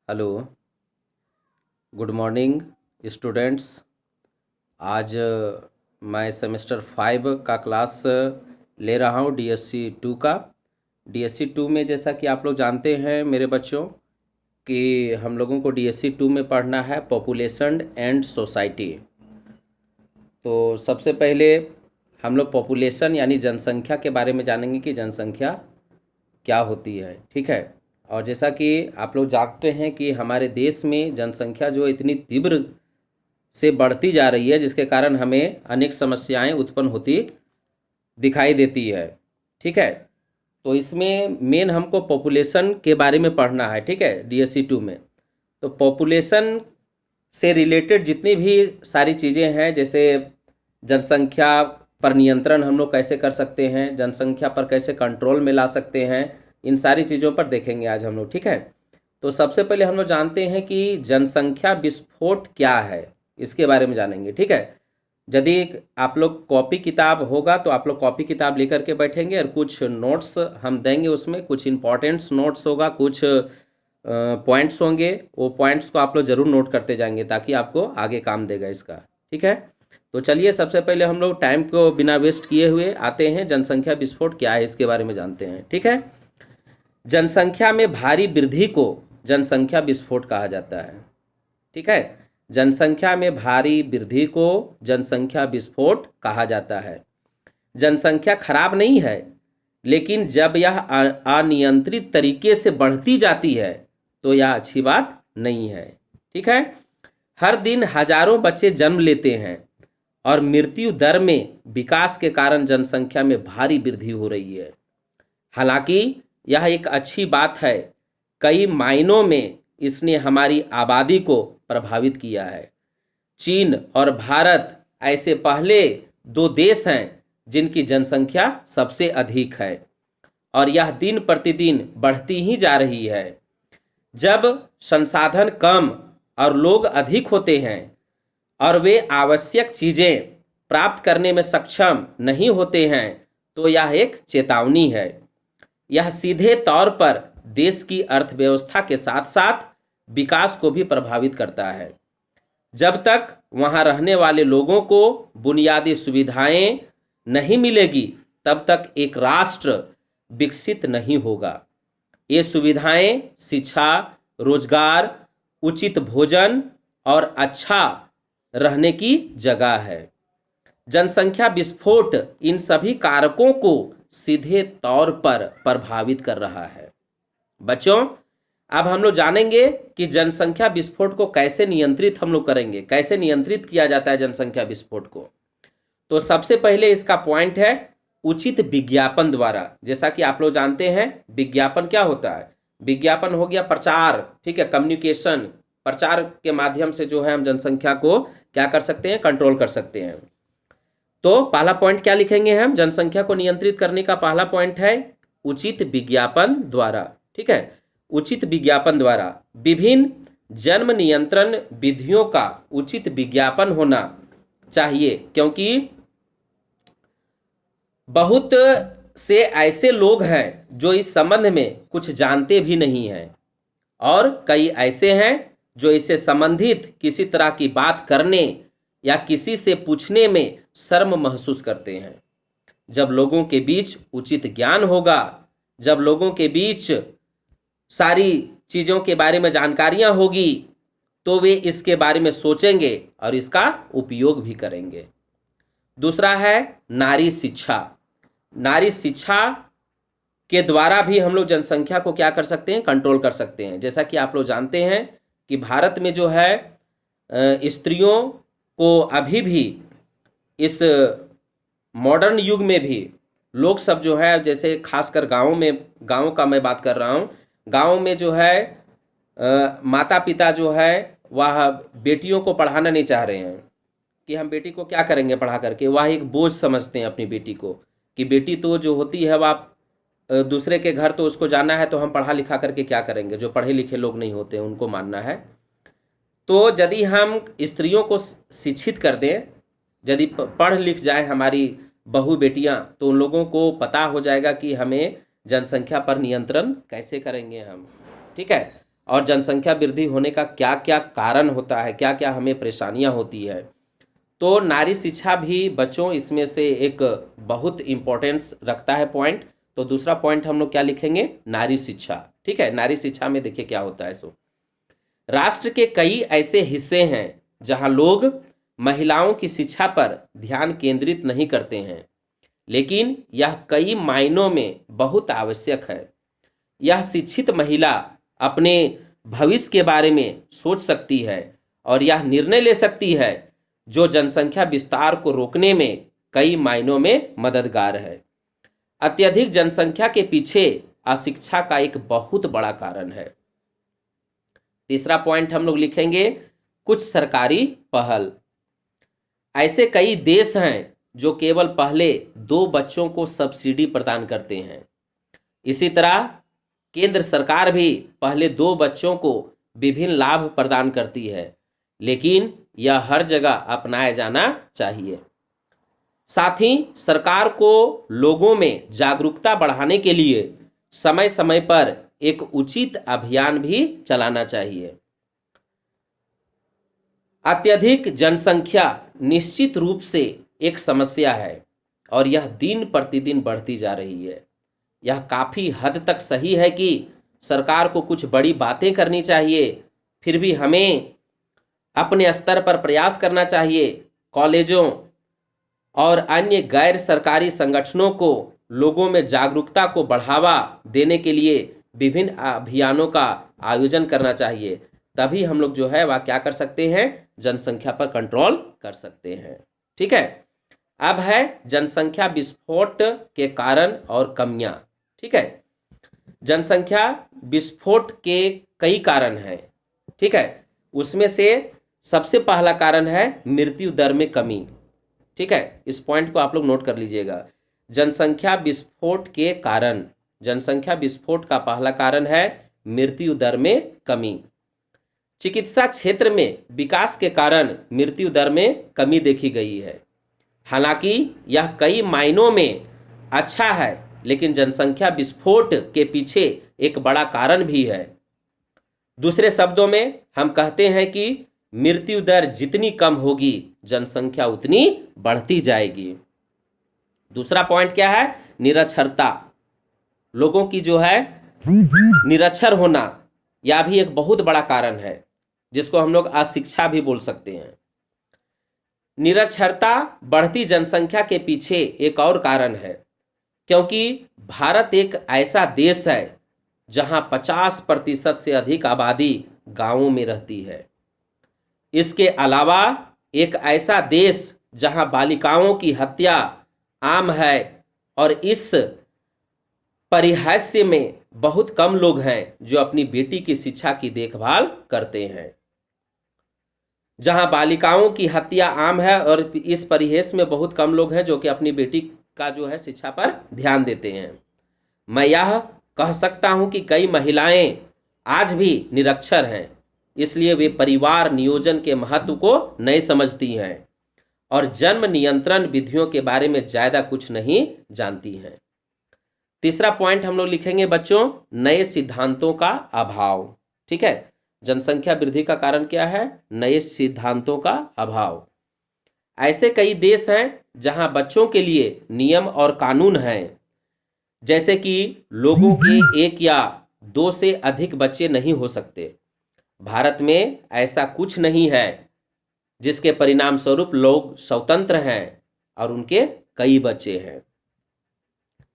Hello, good morning students. आज मैं semester 5 का क्लास ले रहा हूँ डीएससी 2 का। डीएससी 2 में जैसा कि आप लोग जानते हैं मेरे बच्चों कि हम लोगों को डीएससी 2 में पढ़ना है पॉपुलेशन एंड सोसाइटी। तो सबसे पहले हम लोग पॉपुलेशन यानी जनसंख्या के बारे में जानेंगे कि जनसंख्या क्या होती है। ठीक है। और जैसा कि आप लोग जानते हैं कि हमारे देश में जनसंख्या जो इतनी तीव्र से बढ़ती जा रही है, जिसके कारण हमें अनेक समस्याएं उत्पन्न होती दिखाई देती है। ठीक है। तो इसमें मेन हमको पॉपुलेशन के बारे में पढ़ना है। ठीक है, डीएससी 2 में। तो पॉपुलेशन से रिलेटेड जितनी भी सारी चीज़ें हैं, जैसे जनसंख्या पर नियंत्रण हम लोग कैसे कर सकते हैं, जनसंख्या पर कैसे कंट्रोल में ला सकते हैं, इन सारी चीज़ों पर देखेंगे आज हम लोग। ठीक है। तो सबसे पहले हम लोग जानते हैं कि जनसंख्या विस्फोट क्या है, इसके बारे में जानेंगे। ठीक है। यदि आप लोग कॉपी किताब होगा तो आप लोग कॉपी किताब लेकर के बैठेंगे और कुछ नोट्स हम देंगे, उसमें कुछ इंपॉर्टेंट्स नोट्स होगा, कुछ पॉइंट्स होंगे। वो पॉइंट्स को आप लोग ज़रूर नोट करते जाएंगे ताकि आपको आगे काम देगा इसका। ठीक है। तो चलिए सबसे पहले हम लोग टाइम को बिना वेस्ट किए हुए आते हैं, जनसंख्या विस्फोट क्या है इसके बारे में जानते हैं। ठीक है। जनसंख्या में भारी वृद्धि को जनसंख्या विस्फोट कहा जाता है। ठीक है। जनसंख्या में भारी वृद्धि को जनसंख्या विस्फोट कहा जाता है। जनसंख्या खराब नहीं है, लेकिन जब यह अनियंत्रित तरीके से बढ़ती जाती है तो यह अच्छी बात नहीं है। ठीक है। हर दिन हजारों बच्चे जन्म लेते हैं और मृत्यु दर में विकास के कारण जनसंख्या में भारी वृद्धि हो रही है। हालांकि यह एक अच्छी बात है, कई मायनों में इसने हमारी आबादी को प्रभावित किया है। चीन और भारत ऐसे पहले दो देश हैं जिनकी जनसंख्या सबसे अधिक है और यह दिन प्रतिदिन बढ़ती ही जा रही है। जब संसाधन कम और लोग अधिक होते हैं और वे आवश्यक चीज़ें प्राप्त करने में सक्षम नहीं होते हैं तो यह एक चेतावनी है। यह सीधे तौर पर देश की अर्थव्यवस्था के साथ साथ विकास को भी प्रभावित करता है। जब तक वहां रहने वाले लोगों को बुनियादी सुविधाएं नहीं मिलेगी तब तक एक राष्ट्र विकसित नहीं होगा। ये सुविधाएं शिक्षा, रोजगार, उचित भोजन और अच्छा रहने की जगह है। जनसंख्या विस्फोट इन सभी कारकों को सीधे तौर पर प्रभावित कर रहा है। बच्चों, अब हम लोग जानेंगे कि जनसंख्या विस्फोट को कैसे नियंत्रित हम लोग करेंगे, कैसे नियंत्रित किया जाता है जनसंख्या विस्फोट को। तो सबसे पहले इसका पॉइंट है उचित विज्ञापन द्वारा। जैसा कि आप लोग जानते हैं विज्ञापन क्या होता है, विज्ञापन हो गया प्रचार। ठीक है, कम्युनिकेशन, प्रचार के माध्यम से जो है हम जनसंख्या को क्या कर सकते हैं, कंट्रोल कर सकते हैं। तो पहला पॉइंट क्या लिखेंगे हम, जनसंख्या को नियंत्रित करने का पहला पॉइंट है उचित विज्ञापन द्वारा। ठीक है, उचित विज्ञापन द्वारा विभिन्न जन्म नियंत्रण विधियों का उचित विज्ञापन होना चाहिए, क्योंकि बहुत से ऐसे लोग हैं जो इस संबंध में कुछ जानते भी नहीं हैं और कई ऐसे हैं जो इससे संबंधित किसी तरह की बात करने या किसी से पूछने में शर्म महसूस करते हैं। जब लोगों के बीच उचित ज्ञान होगा, जब लोगों के बीच सारी चीज़ों के बारे में जानकारियां होगी तो वे इसके बारे में सोचेंगे और इसका उपयोग भी करेंगे। दूसरा है नारी शिक्षा। नारी शिक्षा के द्वारा भी हम लोग जनसंख्या को क्या कर सकते हैं, कंट्रोल कर सकते हैं। जैसा कि आप लोग जानते हैं कि भारत में जो है स्त्रियों को अभी भी इस मॉडर्न युग में भी लोग सब जो है, जैसे खासकर गाँव में, गाँव का मैं बात कर रहा हूँ, गाँव में जो है माता पिता जो है वह बेटियों को पढ़ाना नहीं चाह रहे हैं कि हम बेटी को क्या करेंगे पढ़ा करके। वह एक बोझ समझते हैं अपनी बेटी को कि बेटी तो जो होती है वह दूसरे के घर तो उसको जाना है, तो हम पढ़ा लिखा करके क्या करेंगे। जो पढ़े लिखे लोग नहीं होते उनको मानना है। तो यदि हम स्त्रियों को शिक्षित कर दें, यदि पढ़ लिख जाए हमारी बहू बेटियां, तो उन लोगों को पता हो जाएगा कि हमें जनसंख्या पर नियंत्रण कैसे करेंगे हम। ठीक है। और जनसंख्या वृद्धि होने का क्या क्या कारण होता है, क्या क्या हमें परेशानियां होती है। तो नारी शिक्षा भी बच्चों इसमें से एक बहुत इम्पोर्टेंस रखता है पॉइंट। तो दूसरा पॉइंट हम लोग क्या लिखेंगे, नारी शिक्षा। ठीक है, नारी शिक्षा में देखिए क्या होता है। सो राष्ट्र के कई ऐसे हिस्से हैं जहां लोग महिलाओं की शिक्षा पर ध्यान केंद्रित नहीं करते हैं, लेकिन यह कई मायनों में बहुत आवश्यक है। यह शिक्षित महिला अपने भविष्य के बारे में सोच सकती है और यह निर्णय ले सकती है जो जनसंख्या विस्तार को रोकने में कई मायनों में मददगार है। अत्यधिक जनसंख्या के पीछे अशिक्षा का एक बहुत बड़ा कारण है। तीसरा पॉइंट हम लोग लिखेंगे, कुछ सरकारी पहल। ऐसे कई देश हैं जो केवल पहले 2 बच्चों को सब्सिडी प्रदान करते हैं। इसी तरह केंद्र सरकार भी पहले 2 बच्चों को विभिन्न लाभ प्रदान करती है, लेकिन यह हर जगह अपनाया जाना चाहिए। साथ ही सरकार को लोगों में जागरूकता बढ़ाने के लिए समय समय पर एक उचित अभियान भी चलाना चाहिए। अत्यधिक जनसंख्या निश्चित रूप से एक समस्या है और यह दिन प्रतिदिन बढ़ती जा रही है। यह काफ़ी हद तक सही है कि सरकार को कुछ बड़ी बातें करनी चाहिए, फिर भी हमें अपने स्तर पर प्रयास करना चाहिए। कॉलेजों और अन्य गैर सरकारी संगठनों को लोगों में जागरूकता को बढ़ावा देने के लिए विभिन्न अभियानों का आयोजन करना चाहिए। तभी हम लोग जो है वह क्या कर सकते हैं, जनसंख्या पर कंट्रोल कर सकते हैं। ठीक है, अब है जनसंख्या विस्फोट के कारण और कमियां। ठीक है, जनसंख्या विस्फोट के कई कारण हैं। ठीक है, उसमें से सबसे पहला कारण है मृत्यु दर में कमी। ठीक है, इस पॉइंट को आप लोग नोट कर लीजिएगा। जनसंख्या विस्फोट के कारण, जनसंख्या विस्फोट का पहला कारण है मृत्यु दर में कमी। चिकित्सा क्षेत्र में विकास के कारण मृत्यु दर में कमी देखी गई है। हालांकि यह कई मायनों में अच्छा है, लेकिन जनसंख्या विस्फोट के पीछे एक बड़ा कारण भी है। दूसरे शब्दों में हम कहते हैं कि मृत्यु दर जितनी कम होगी, जनसंख्या उतनी बढ़ती जाएगी। दूसरा पॉइंट क्या है, निरक्षरता। लोगों की जो है निरक्षर होना, यह भी एक बहुत बड़ा कारण है, जिसको हम लोग अशिक्षा भी बोल सकते हैं। निरक्षरता बढ़ती जनसंख्या के पीछे एक और कारण है, क्योंकि भारत एक ऐसा देश है जहां 50% से अधिक आबादी गांवों में रहती है। इसके अलावा एक ऐसा देश जहां बालिकाओं की हत्या आम है और इस परिहास्य में बहुत कम लोग हैं जो अपनी बेटी की शिक्षा की देखभाल करते हैं। जहां बालिकाओं की हत्या आम है और इस परिहास्य में बहुत कम लोग हैं जो कि अपनी बेटी का जो है शिक्षा पर ध्यान देते हैं। मैं यह कह सकता हूं कि कई महिलाएं आज भी निरक्षर हैं, इसलिए वे परिवार नियोजन के महत्व को नहीं समझती हैं और जन्म नियंत्रण विधियों के बारे में ज़्यादा कुछ नहीं जानती हैं। तीसरा पॉइंट हम लोग लिखेंगे बच्चों, नए सिद्धांतों का अभाव। ठीक है, जनसंख्या वृद्धि का कारण क्या है, नए सिद्धांतों का अभाव। ऐसे कई देश हैं जहां बच्चों के लिए नियम और कानून हैं, जैसे कि लोगों के 1 या 2 से अधिक बच्चे नहीं हो सकते। भारत में ऐसा कुछ नहीं है, जिसके परिणाम स्वरूप लोग स्वतंत्र हैं और उनके कई बच्चे हैं।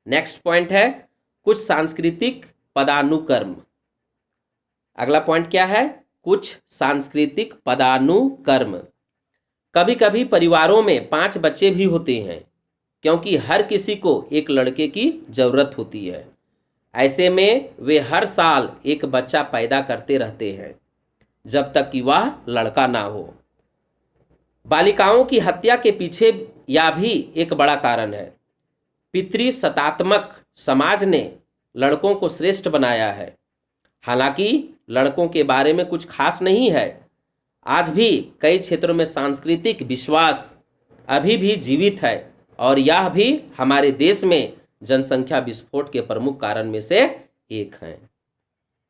नेक्स्ट पॉइंट है कुछ सांस्कृतिक पदानुक्रम। अगला पॉइंट क्या है, कुछ सांस्कृतिक पदानुक्रम। कभी कभी परिवारों में 5 बच्चे भी होते हैं, क्योंकि हर किसी को एक लड़के की जरूरत होती है। ऐसे में वे हर साल एक बच्चा पैदा करते रहते हैं जब तक कि वह लड़का ना हो। बालिकाओं की हत्या के पीछे यह भी एक बड़ा कारण है। पितृसत्तात्मक समाज ने लड़कों को श्रेष्ठ बनाया है, हालांकि लड़कों के बारे में कुछ खास नहीं है। आज भी कई क्षेत्रों में सांस्कृतिक विश्वास अभी भी जीवित है और यह भी हमारे देश में जनसंख्या विस्फोट के प्रमुख कारण में से एक है।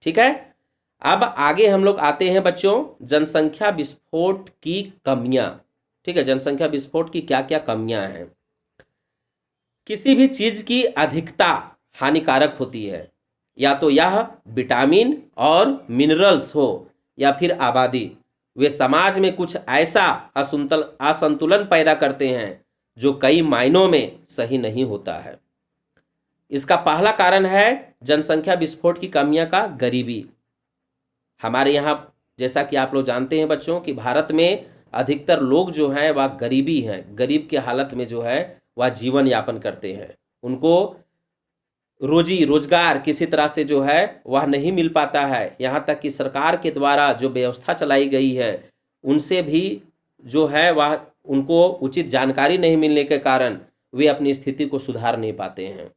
ठीक है, अब आगे हम लोग आते हैं बच्चों जनसंख्या विस्फोट की कमियां। ठीक है, जनसंख्या विस्फोट की क्या क्या कमियां हैं। किसी भी चीज की अधिकता हानिकारक होती है, या तो यह विटामिन और मिनरल्स हो या फिर आबादी। वे समाज में कुछ ऐसा असंतुलन पैदा करते हैं जो कई मायनों में सही नहीं होता है। इसका पहला कारण है जनसंख्या विस्फोट की कमियां का गरीबी। हमारे यहाँ जैसा कि आप लोग जानते हैं बच्चों कि भारत में अधिकतर लोग जो हैं वह गरीबी हैं, गरीब के हालत में जो है वह जीवन यापन करते हैं। उनको रोजी रोजगार किसी तरह से जो है वह नहीं मिल पाता है। यहाँ तक कि सरकार के द्वारा जो व्यवस्था चलाई गई है उनसे भी जो है वह उनको उचित जानकारी नहीं मिलने के कारण वे अपनी स्थिति को सुधार नहीं पाते हैं।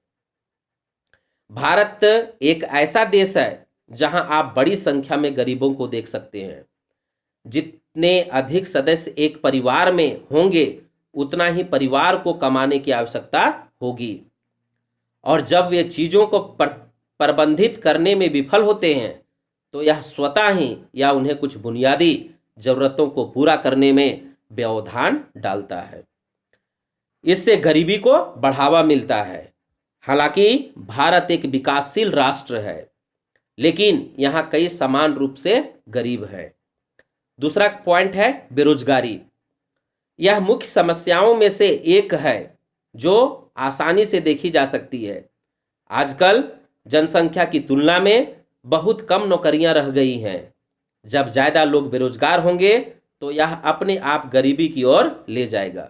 भारत एक ऐसा देश है जहां आप बड़ी संख्या में गरीबों को देख सकते हैं। जितने अधिक सदस्य एक परिवार में होंगे उतना ही परिवार को कमाने की आवश्यकता होगी, और जब वे चीजों को प्रबंधित करने में विफल होते हैं तो यह स्वतः ही या उन्हें कुछ बुनियादी जरूरतों को पूरा करने में व्यवधान डालता है। इससे गरीबी को बढ़ावा मिलता है। हालांकि भारत एक विकासशील राष्ट्र है, लेकिन यहाँ कई समान रूप से गरीब हैं। दूसरा पॉइंट है बेरोजगारी। यह मुख्य समस्याओं में से एक है जो आसानी से देखी जा सकती है। आजकल जनसंख्या की तुलना में बहुत कम नौकरियां रह गई हैं। जब ज्यादा लोग बेरोजगार होंगे तो यह अपने आप गरीबी की ओर ले जाएगा।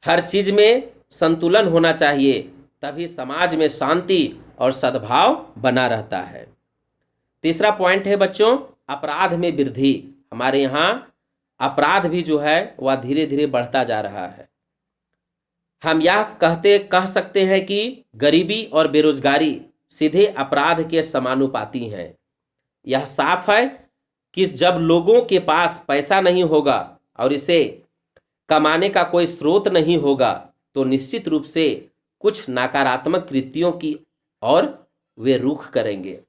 हर चीज में संतुलन होना चाहिए, तभी समाज में शांति और सद्भाव बना रहता है। तीसरा पॉइंट है बच्चों अपराध में वृद्धि। हमारे यहाँ अपराध भी जो है वह धीरे धीरे बढ़ता जा रहा है। हम यह कह सकते हैं कि गरीबी और बेरोजगारी सीधे अपराध के समानुपाती हैं। यह साफ है कि जब लोगों के पास पैसा नहीं होगा और इसे कमाने का कोई स्रोत नहीं होगा तो निश्चित रूप से कुछ नकारात्मक कृत्यों की और वे रुख करेंगे।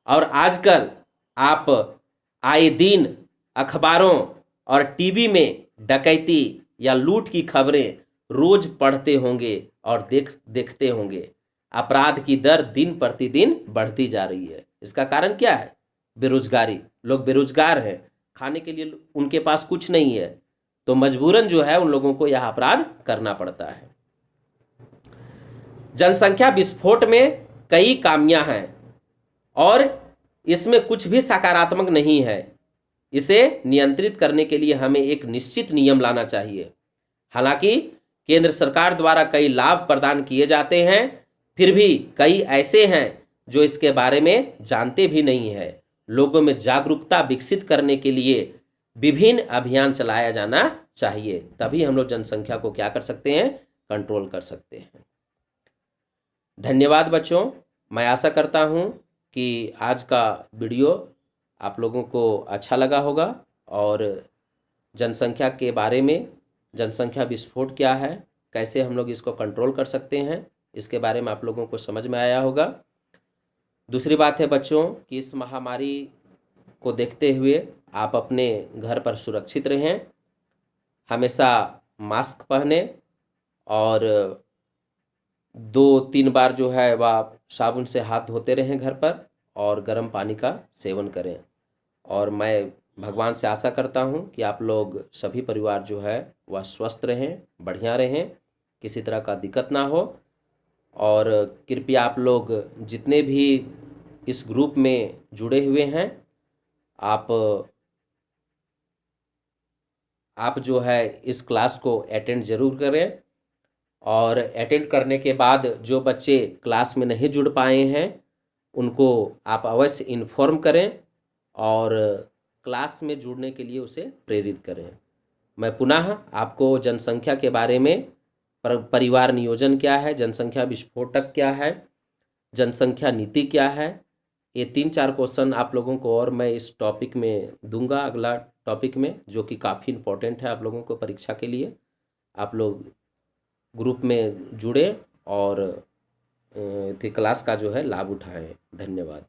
और आजकल आप आए दिन अखबारों और टीवी में डकैती या लूट की खबरें रोज पढ़ते होंगे और देखते होंगे। अपराध की दर दिन प्रतिदिन बढ़ती जा रही है। इसका कारण क्या है? बेरोजगारी। लोग बेरोजगार हैं, खाने के लिए उनके पास कुछ नहीं है, तो मजबूरन जो है उन लोगों को यह अपराध करना पड़ता है। जनसंख्या विस्फोट में कई खामियां हैं और इसमें कुछ भी सकारात्मक नहीं है। इसे नियंत्रित करने के लिए हमें एक निश्चित नियम लाना चाहिए। हालांकि केंद्र सरकार द्वारा कई लाभ प्रदान किए जाते हैं, फिर भी कई ऐसे हैं जो इसके बारे में जानते भी नहीं है। लोगों में जागरूकता विकसित करने के लिए विभिन्न अभियान चलाया जाना चाहिए, तभी हम लोग जनसंख्या को क्या कर सकते हैं? कंट्रोल कर सकते हैं। धन्यवाद बच्चों। मैं आशा करता हूं कि आज का वीडियो आप लोगों को अच्छा लगा होगा और जनसंख्या के बारे में, जनसंख्या विस्फोट क्या है, कैसे हम लोग इसको कंट्रोल कर सकते हैं, इसके बारे में आप लोगों को समझ में आया होगा। दूसरी बात है बच्चों कि इस महामारी को देखते हुए आप अपने घर पर सुरक्षित रहें, हमेशा मास्क पहने और 2-3 बार जो है वह साबुन से हाथ धोते रहें घर पर, और गर्म पानी का सेवन करें। और मैं भगवान से आशा करता हूं कि आप लोग सभी परिवार जो है वह स्वस्थ रहें, बढ़िया रहें, किसी तरह का दिक्कत ना हो। और कृपया आप लोग जितने भी इस ग्रुप में जुड़े हुए हैं, आप जो है इस क्लास को अटेंड ज़रूर करें। और अटेंड करने के बाद जो बच्चे क्लास में नहीं जुड़ पाए हैं उनको आप अवश्य इन्फॉर्म करें और क्लास में जुड़ने के लिए उसे प्रेरित करें। मैं पुनः आपको जनसंख्या के बारे में, परिवार नियोजन क्या है, जनसंख्या विस्फोटक क्या है, जनसंख्या नीति क्या है, ये 3-4 क्वेश्चन आप लोगों को और मैं इस टॉपिक में दूंगा, अगला टॉपिक में, जो कि काफ़ी इम्पोर्टेंट है आप लोगों को परीक्षा के लिए। आप लोग ग्रुप में जुड़े और क्लास का जो है लाभ उठाएं। धन्यवाद।